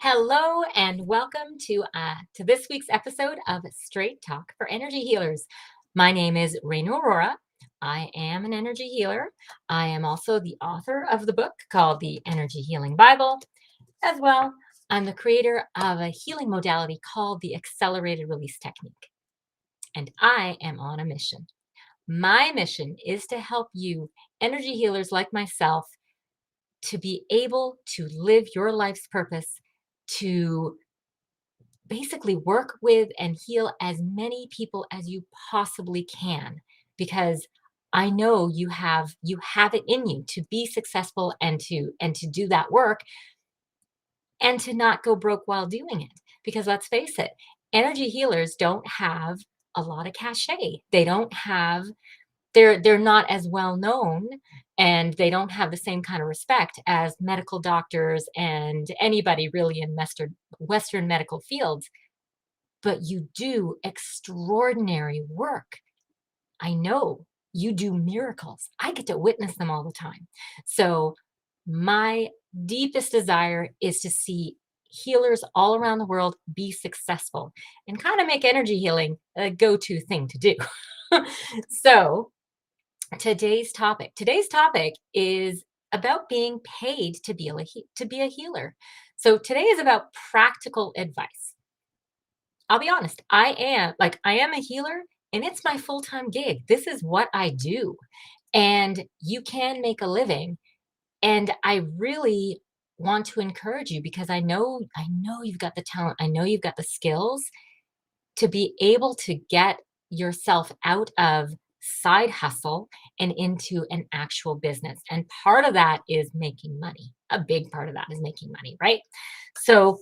Hello and welcome to this week's episode of Straight Talk for Energy Healers. My name is Raina Aurora. I am an energy healer. I am also the author of the book called The Energy Healing Bible. As well, I'm the creator of a healing modality called the Accelerated Release Technique. And I am on a mission. My mission is to help you, energy healers like myself, to be able to live your life's purpose, to basically work with and heal as many people as you possibly can, because I know you have it in you to be successful and to do that work and to not go broke while doing it. Because let's face it, energy healers don't have a lot of cachet. They're not as well known, and they don't have the same kind of respect as medical doctors and anybody really in Western medical fields, but you do extraordinary work. I know you do miracles. I get to witness them all the time. So, my deepest desire is to see healers all around the world be successful and kind of make energy healing a go to thing to do. So, today's topic is about being paid to be a healer. So, today is about practical advice. I'll be honest, I am a healer and it's my full-time gig. This is what I do. And you can make a living. And I really want to encourage you because I know you've got the talent. I know you've got the skills to be able to get yourself out of side hustle and into an actual business. And part of that is making money. A big part of that is making money, right? So,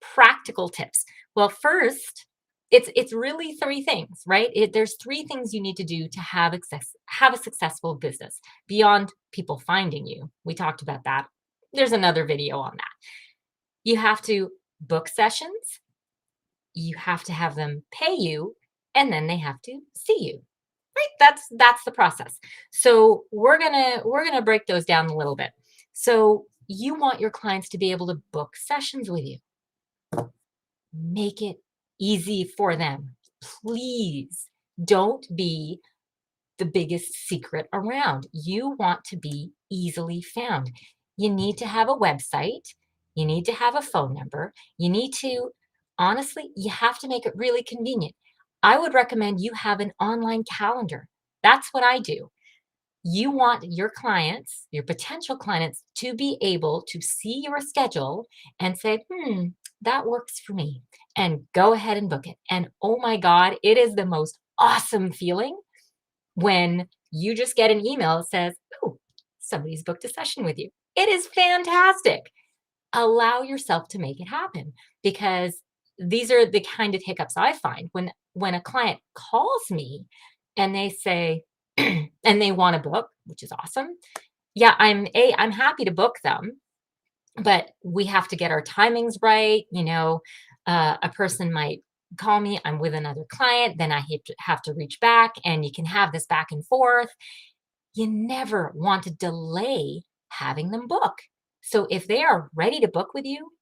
practical tips. Well, first, it's really three things, right? There's three things you need to do to have a successful business beyond people finding you. We talked about that. There's another video on that. You have to book sessions, you have to have them pay you, and then they have to see you. Right? That's the process. So we're gonna break those down a little bit. So you want your clients to be able to book sessions with you. Make it easy for them. Please don't be the biggest secret around. You want to be easily found. You need to have a website. You need to have a phone number. You need to, honestly, you have to make it really convenient. I would recommend you have an online calendar. That's what I do. You want your clients, your potential clients, to be able to see your schedule and say, that works for me, and go ahead and book it. And oh my God, it is the most awesome feeling when you just get an email that says, oh, somebody's booked a session with you. It is fantastic. Allow yourself to make it happen, because these are the kind of hiccups I find when a client calls me and they say, and they want to book, which is awesome. Yeah, I'm happy to book them, but we have to get our timings right. A person might call me, I'm with another client, then I have to reach back, and you can have this back and forth. You never want to delay having them book. So if they are ready to book with you,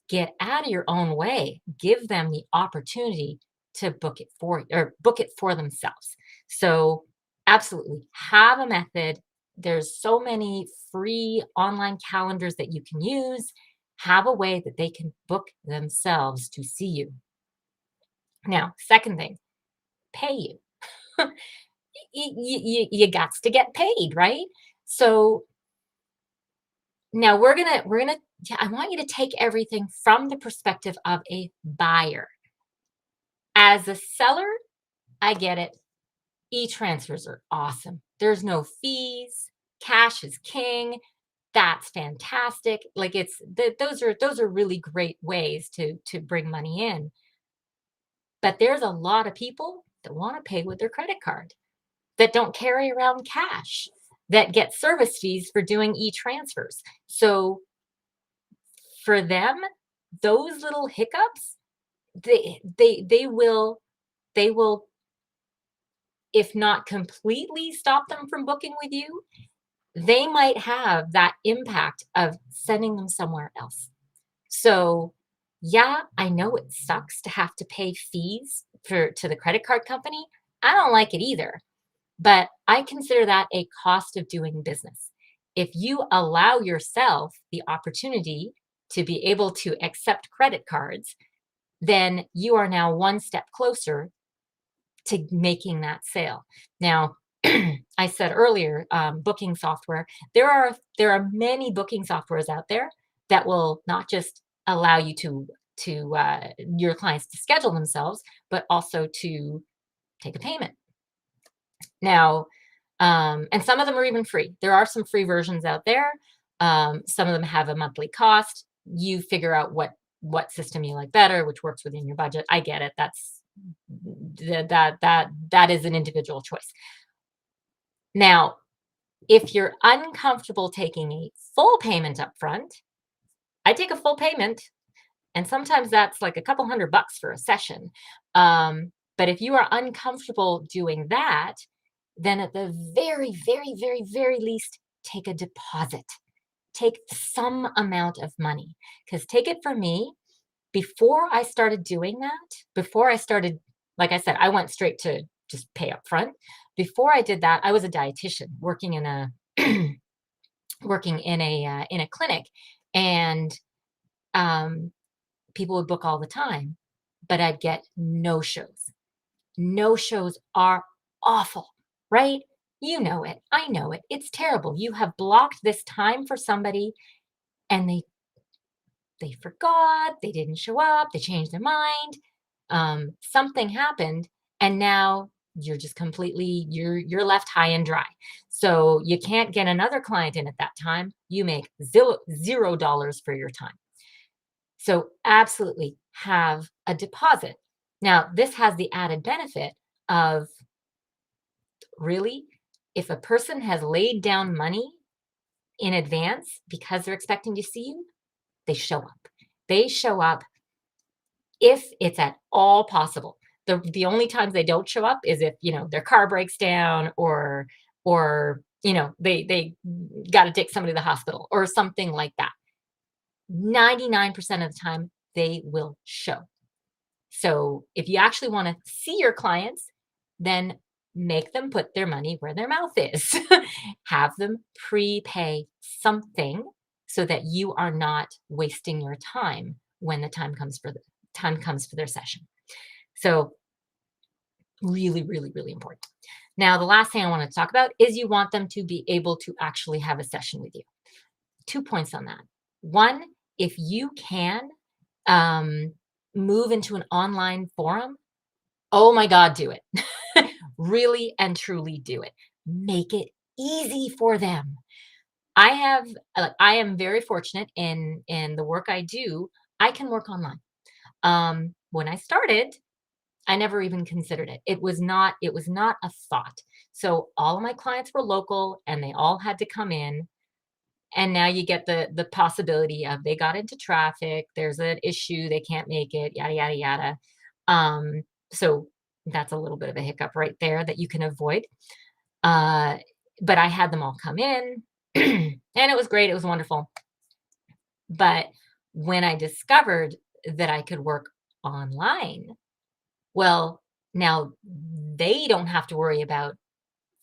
get out of your own way. Give them the opportunity to book it for you, or book it for themselves. So absolutely have a method. There's so many free online calendars that you can use. Have a way that they can book themselves to see you. Now, second thing, pay you. You got to get paid, right? So now we're gonna yeah, I want you to take everything from the perspective of a buyer. As a seller, I get it. E-transfers are awesome. There's no fees. Cash is king. That's fantastic. Like those are really great ways to bring money in. But there's a lot of people that want to pay with their credit card, that don't carry around cash, that get service fees for doing e-transfers. So for them, those little hiccups, they will, if not completely stop them from booking with you, they might have that impact of sending them somewhere else. So, yeah, I know it sucks to have to pay fees to the credit card company. I don't like it either, but I consider that a cost of doing business. If you allow yourself the opportunity to be able to accept credit cards, then you are now one step closer to making that sale. Now, I said earlier, booking software. There are many booking softwares out there that will not just allow you to your clients to schedule themselves, but also to take a payment. Now, and some of them are even free. There are some free versions out there. Some of them have a monthly cost. You figure out what system you like better, which works within your budget. I get it. That is an individual choice. Now, if you're uncomfortable taking a full payment up front, I take a full payment, and sometimes that's like a couple $100 for a session. But if you are uncomfortable doing that, then at the very, very, very, very least, take a deposit. Take some amount of money. Because take it from me, before I started doing that, before I started, like I said, I went straight to just pay up front. Before I did that, I was a dietitian working in a in a clinic, and um, people would book all the time, but I'd get no shows. No shows are awful, right? You know it. I know it. It's terrible. You have blocked this time for somebody, and they forgot, they didn't show up, they changed their mind, something happened, and now you're left high and dry. So you can't get another client in at that time. You make $0 for your time. So absolutely have a deposit. Now, this has the added benefit of, really, if a person has laid down money in advance because they're expecting to see you, they show up. They show up if it's at all possible. The only times they don't show up is if, their car breaks down, or they got to take somebody to the hospital or something like that. 99% of the time they will show. So if you actually want to see your clients, then make them put their money where their mouth is. Have them prepay something so that you are not wasting your time when the time comes for their session. So really, really, really important. Now, the last thing I want to talk about is you want them to be able to actually have a session with you. 2 points on that. One, if you can um, move into an online forum, oh my God, do it. Really and truly do it. Make it easy for them. I am very fortunate in the work I do. I can work online. When I started, I never even considered it. It was not a thought. So all of my clients were local and they all had to come in. And now you get the possibility of they got into traffic, there's an issue, they can't make it, yada yada yada. So that's a little bit of a hiccup right there that you can avoid. Uh, but I had them all come in, and it was great. It was wonderful. But when I discovered that I could work online, well, now they don't have to worry about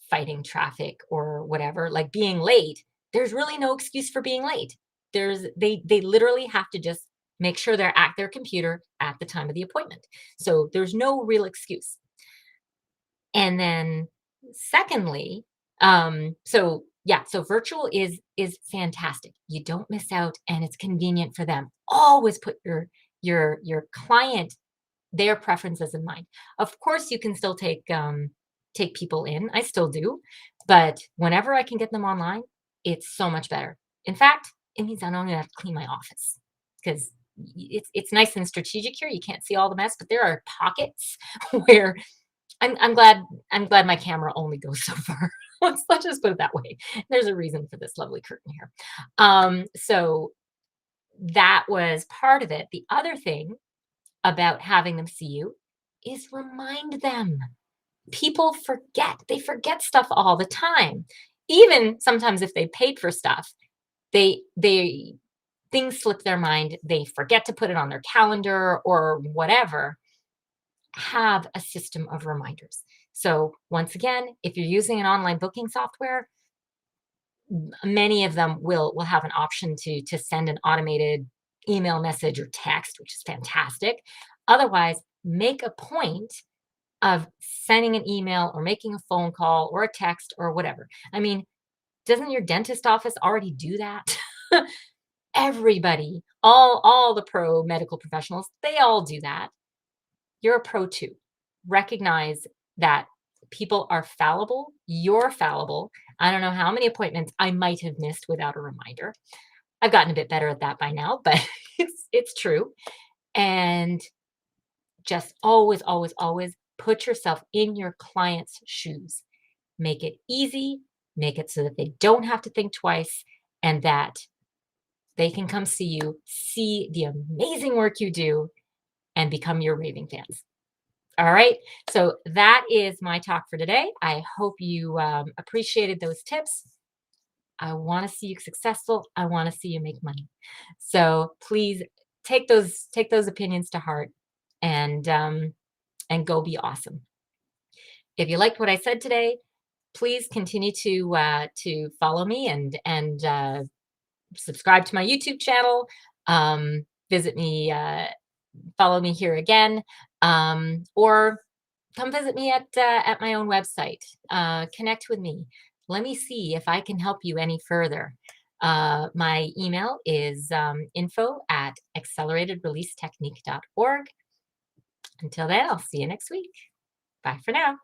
fighting traffic or whatever, like being late. There's really no excuse for being late. They literally have to just make sure they're at their computer at the time of the appointment. So there's no real excuse. And then secondly, so yeah, so virtual is fantastic. You don't miss out and it's convenient for them. Always put your client, their preferences in mind. Of course, you can still take people in. I still do, but whenever I can get them online, it's so much better. In fact, it means I don't even have to clean my office because it's nice and strategic here. You can't see all the mess, but there are pockets where I'm glad my camera only goes so far. Let's just put it that way. There's a reason for this lovely curtain here. So that was part of it. The other thing about having them see you is remind them. People forget. They forget stuff all the time. Even sometimes if they paid for stuff, they things slip their mind, they forget to put it on their calendar or whatever, have a system of reminders. So once again, if you're using an online booking software, many of them will have an option to send an automated email message or text, which is fantastic. Otherwise, make a point of sending an email or making a phone call or a text or whatever. I mean, doesn't your dentist office already do that? Everybody, all the pro medical professionals, they all do that. You're a pro too. Recognize that people are fallible. You're fallible. I don't know how many appointments I might have missed without a reminder. I've gotten a bit better at that by now, but it's true. And just always, always, always put yourself in your client's shoes. Make it easy, make it so that they don't have to think twice, and that they can come see you, see the amazing work you do, and become your raving fans. All right. So that is my talk for today. I hope you appreciated those tips. I want to see you successful. I want to see you make money. So please take those opinions to heart, and go be awesome. If you liked what I said today, please continue to follow me and subscribe to my YouTube channel. Visit me, follow me here again, or come visit me at my own website. Connect with me. Let me see if I can help you any further. My email is info@acceleratedreleasetechnique.org. Until then, I'll see you next week. Bye for now.